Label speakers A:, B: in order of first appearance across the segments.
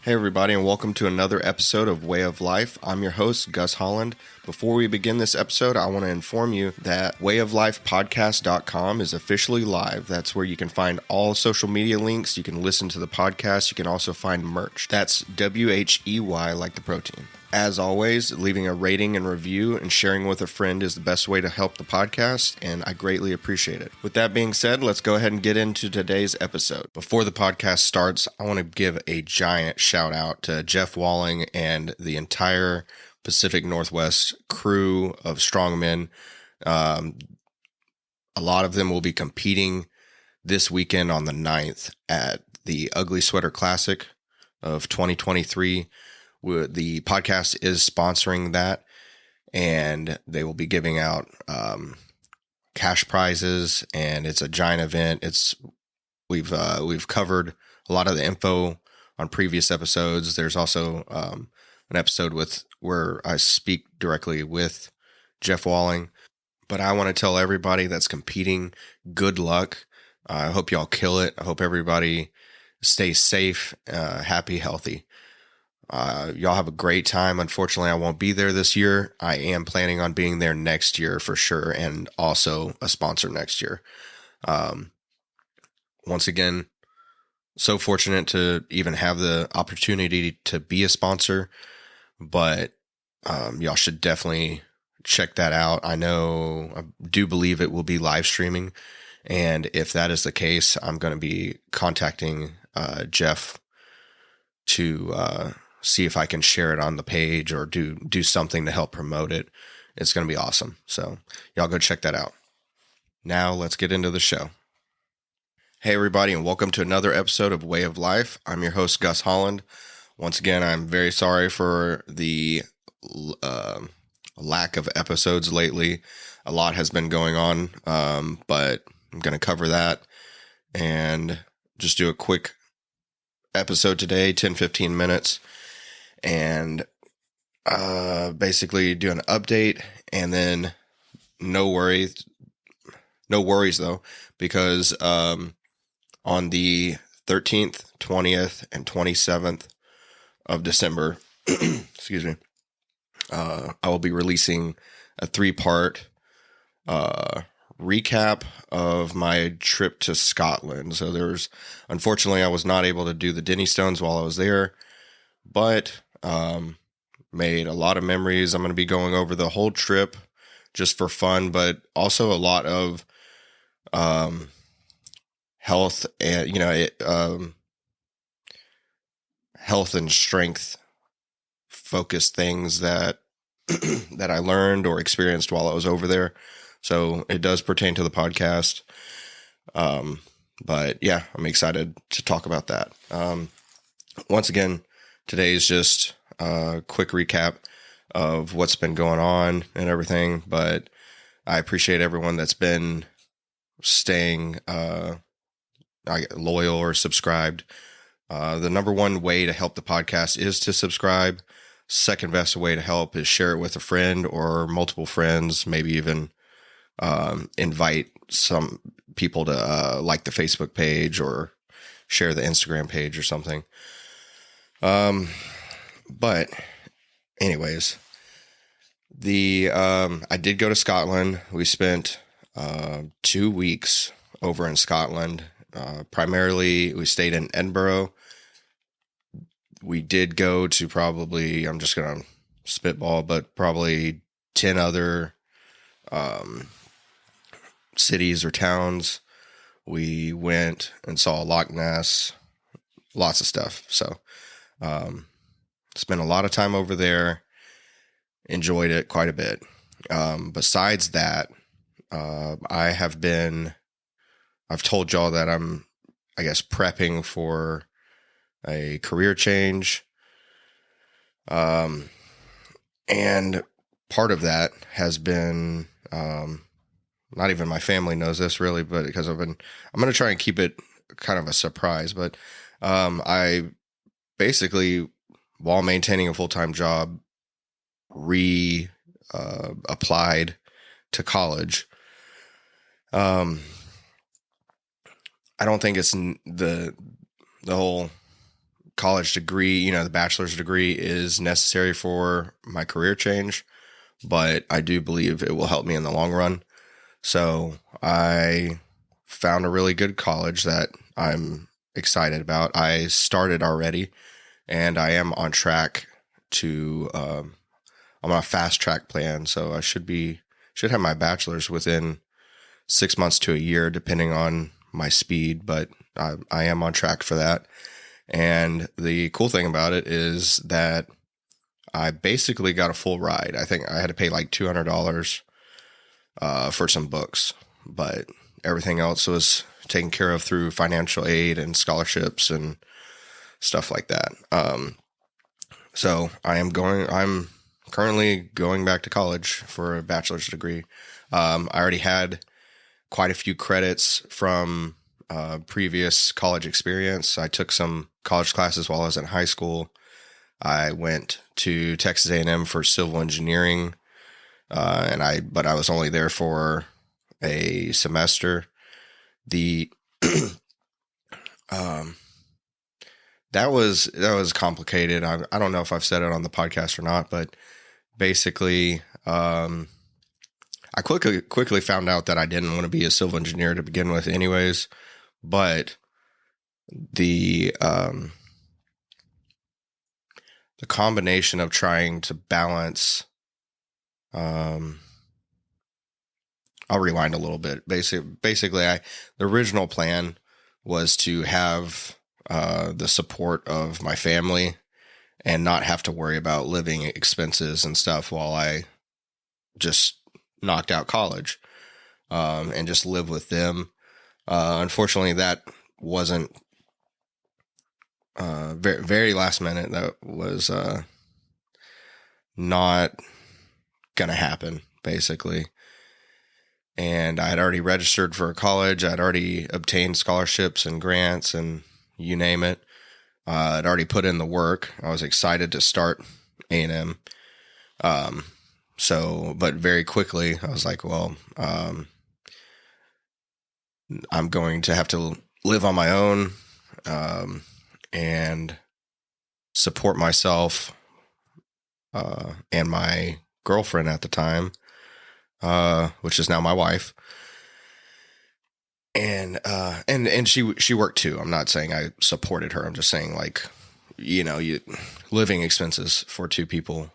A: Hey, everybody, and welcome to another episode of Way of Life. I'm your host, Gus Holland. Before we begin this episode, I want to inform you that wayoflifepodcast.com is officially live. That's where you can find all social media links. You can listen to the podcast. You can also find merch. That's WHEY, like the protein. As always, leaving a rating and review and sharing with a friend is the best way to help the podcast, and I greatly appreciate it. With that being said, let's go ahead and get into today's episode. Before the podcast starts, I want to give a giant shout out to Jeff Walling and the entire Pacific Northwest crew of strongmen. A lot of them will be competing this weekend on the 9th at the Ugly Sweater Classic of 2023. The podcast is sponsoring that, and they will be giving out cash prizes, and it's a giant event. We've covered a lot of the info on previous episodes. There's also an episode where I speak directly with Jeff Walling. But I want to tell everybody that's competing, good luck. I hope y'all kill it. I hope everybody stays safe, happy, healthy. Y'all have a great time. Unfortunately, I won't be there this year. I am planning on being there next year for sure, and also a sponsor next year. Once again, so fortunate to even have the opportunity to be a sponsor, but y'all should definitely check that out. I do believe it will be live streaming, and if that is the case, I'm going to be contacting Jeff to see if I can share it on the page or do something to help promote it. It's going to be awesome. So y'all go check that out. Now let's get into the show. Hey, everybody, and welcome to another episode of Way of Life. I'm your host, Gus Holland. Once again, I'm very sorry for the lack of episodes lately. A lot has been going on, but I'm going to cover that and just do a quick episode today, 10-15 minutes, and basically do an update, and then no worries though, because on the 13th, 20th, and 27th of December, excuse me, I will be releasing a 3-part recap of my trip to Scotland. So unfortunately, I was not able to do the Denny Stones while I was there, but made a lot of memories. I'm going to be going over the whole trip just for fun, but also a lot of health and, health and strength focused things that that I learned or experienced while I was over there. So it does pertain to the podcast. But yeah, I'm excited to talk about that. Once again, today is just a quick recap of what's been going on and everything, but I appreciate everyone that's been staying loyal or subscribed. The number one way to help the podcast is to subscribe. Second best way to help is share it with a friend or multiple friends, maybe even invite some people to like the Facebook page or share the Instagram page or something. But anyways, I did go to Scotland. We spent 2 weeks over in Scotland. Primarily, we stayed in Edinburgh. We did go to probably, I'm just going to spitball, but probably 10 other cities or towns. We went and saw Loch Ness, lots of stuff. So spent a lot of time over there, enjoyed it quite a bit. Besides that, I've told y'all that I'm, I guess, prepping for a career change. And part of that has been, not even my family knows this really, but because I'm going to try and keep it kind of a surprise, but, I basically, while maintaining a full-time job, applied to college. I don't think it's the whole college degree, the bachelor's degree is necessary for my career change, but I do believe it will help me in the long run. So I found a really good college that I'm excited about. I started already, and I am on track to, I'm on a fast track plan. So I should have my bachelor's within 6 months to a year, depending on my speed, but I am on track for that. And the cool thing about it is that I basically got a full ride. I think I had to pay like $200 for some books, but everything else was taken care of through financial aid and scholarships and stuff like that. So I'm currently going back to college for a bachelor's degree. I already had quite a few credits from previous college experience. I took some college classes while I was in high school. I went to Texas A&M for civil engineering, but I was only there for a semester. The that was complicated. I don't know if I've said it on the podcast or not, but basically, I quickly found out that I didn't want to be a civil engineer to begin with, anyways. But the combination of trying to balance, I'll rewind a little bit. Basically, the original plan was to have the support of my family and not have to worry about living expenses and stuff while I just knocked out college, and just live with them. Unfortunately, that wasn't very, very last minute. That was not going to happen, basically. And I had already registered for a college. I'd already obtained scholarships and grants and you name it. I'd already put in the work. I was excited to start A&M. But very quickly I was like, well, I'm going to have to live on my own, and support myself, and my girlfriend at the time, which is now my wife. And she worked too. I'm not saying I supported her. I'm just saying, like, living expenses for two people.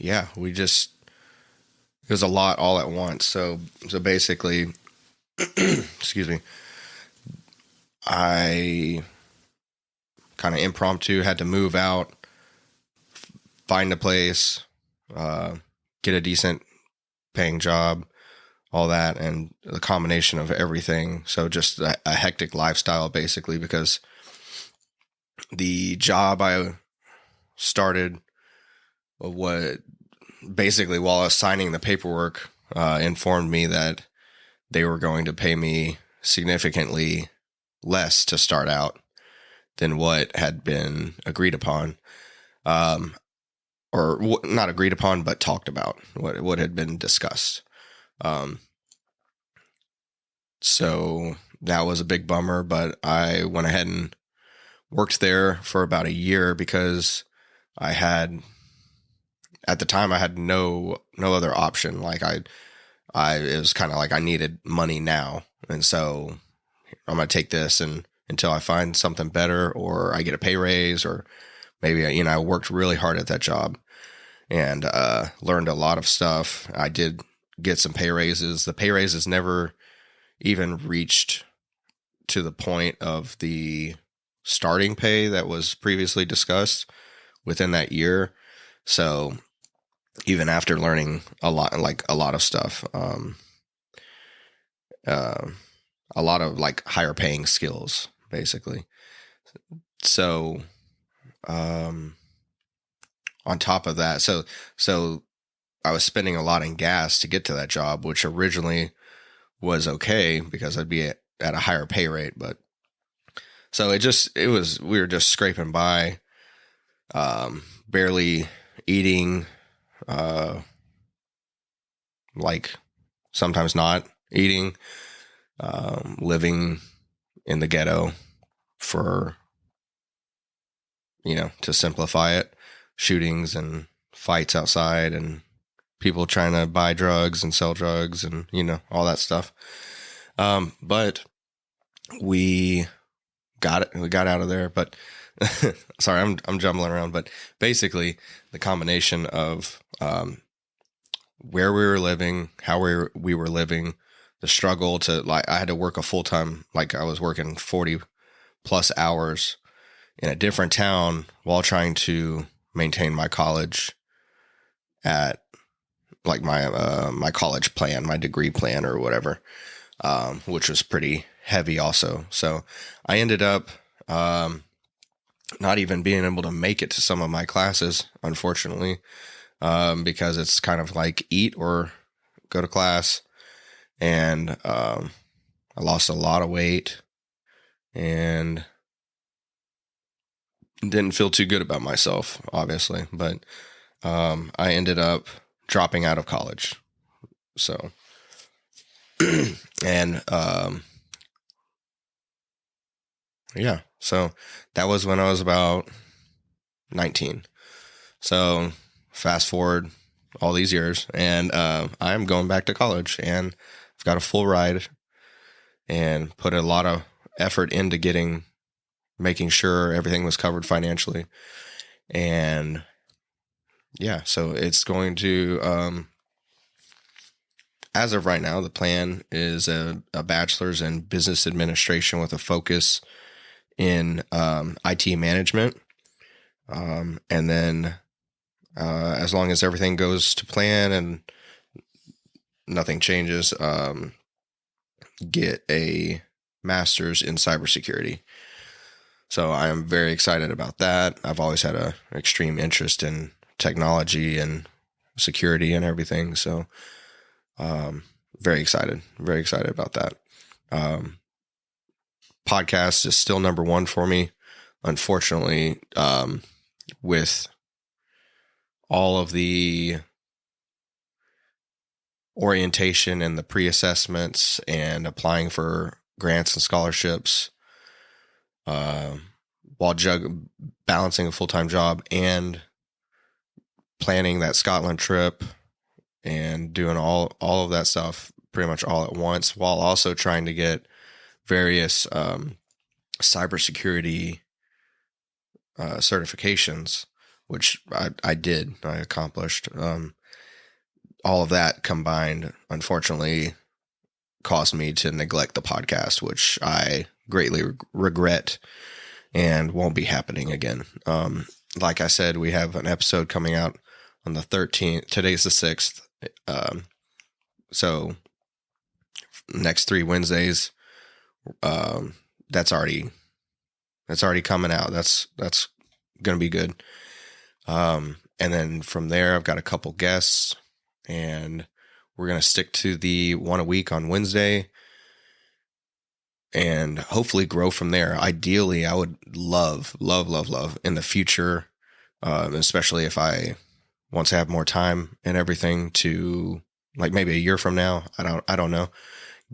A: Yeah, it was a lot all at once. So basically, excuse me, I kind of impromptu had to move out, find a place, get a decent paying job, all that, and the combination of everything. So just a hectic lifestyle, basically, because the job I started, what basically while I was signing the paperwork, informed me that they were going to pay me significantly less to start out than what had been agreed upon, or not agreed upon, but talked about, what had been discussed. So that was a big bummer, but I went ahead and worked there for about a year because at the time I had no other option. Like it was kind of like I needed money now. And so I'm going to take this until I find something better, or I get a pay raise, or maybe, I worked really hard at that job and, learned a lot of stuff. I did get some pay raises. The pay raises never even reached to the point of the starting pay that was previously discussed within that year. So even after learning a lot of stuff, a lot of like higher paying skills, basically. So, on top of that, so I was spending a lot in gas to get to that job, which originally was okay because I'd be at a higher pay rate. But so we were just scraping by, barely eating, like sometimes not. eating, living in the ghetto for, to simplify it, shootings and fights outside and people trying to buy drugs and sell drugs and, all that stuff. But we got it. We got out of there, but sorry, I'm jumbling around, but basically the combination of, where we were living, how we were living, the struggle to, like, I had to work a full time, like I was working 40 plus hours in a different town while trying to maintain my college at, like, my college plan, my degree plan or whatever, which was pretty heavy also. So I ended up not even being able to make it to some of my classes, unfortunately, because it's kind of like eat or go to class. And I lost a lot of weight and didn't feel too good about myself, obviously. But I ended up dropping out of college. So, and yeah, so that was when I was about 19. So fast forward all these years, and I'm going back to college, and I've got a full ride and put a lot of effort into making sure everything was covered financially. And yeah, so it's going to, as of right now, the plan is a bachelor's in business administration with a focus in IT management. And then as long as everything goes to plan and nothing changes, get a master's in cybersecurity. So I am very excited about that. I've always had an extreme interest in technology and security and everything. So very excited about that. Podcast is still number one for me. Unfortunately, with all of the orientation and the pre-assessments and applying for grants and scholarships, while balancing a full-time job and planning that Scotland trip and doing all of that stuff pretty much all at once, while also trying to get various cybersecurity certifications, which I did. I accomplished. All of that combined, unfortunately, caused me to neglect the podcast, which I greatly regret and won't be happening again. Like I said, we have an episode coming out on the 13th. Today's the 6th. So next 3 Wednesdays, that's already coming out. That's going to be good. And then from there, I've got a couple guests, and we're going to stick to the one a week on Wednesday and hopefully grow from there. Ideally, I would love in the future, especially if I once I have more time and everything, to, like, maybe a year from now, I don't know,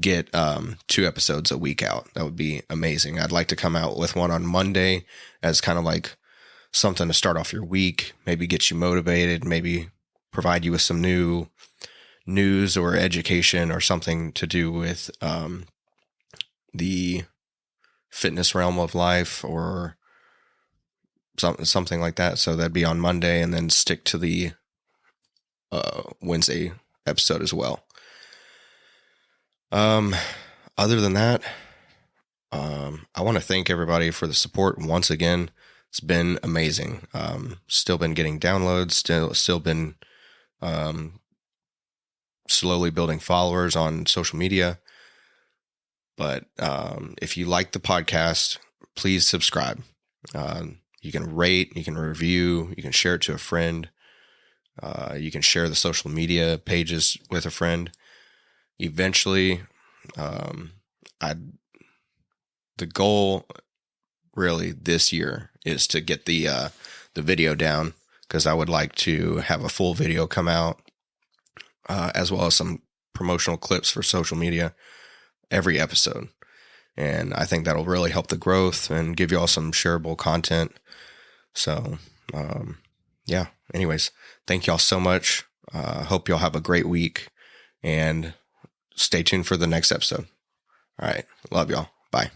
A: get 2 episodes a week out. That would be amazing. I'd like to come out with one on Monday as kind of like something to start off your week, maybe get you motivated, maybe provide you with some new news or education or something to do with the fitness realm of life or something like that. So that'd be on Monday, and then stick to the Wednesday episode as well. Other than that, I want to thank everybody for the support once again. It's been amazing. Still been getting downloads, still been slowly building followers on social media. But if you like the podcast, please subscribe. You can rate, you can review, you can share it to a friend. You can share the social media pages with a friend. Eventually, the goal really this year is to get the video down, because I would like to have a full video come out, as well as some promotional clips for social media every episode. And I think that'll really help the growth and give you all some shareable content. So, yeah, anyways, thank y'all so much. Hope y'all have a great week and stay tuned for the next episode. All right. Love y'all. Bye.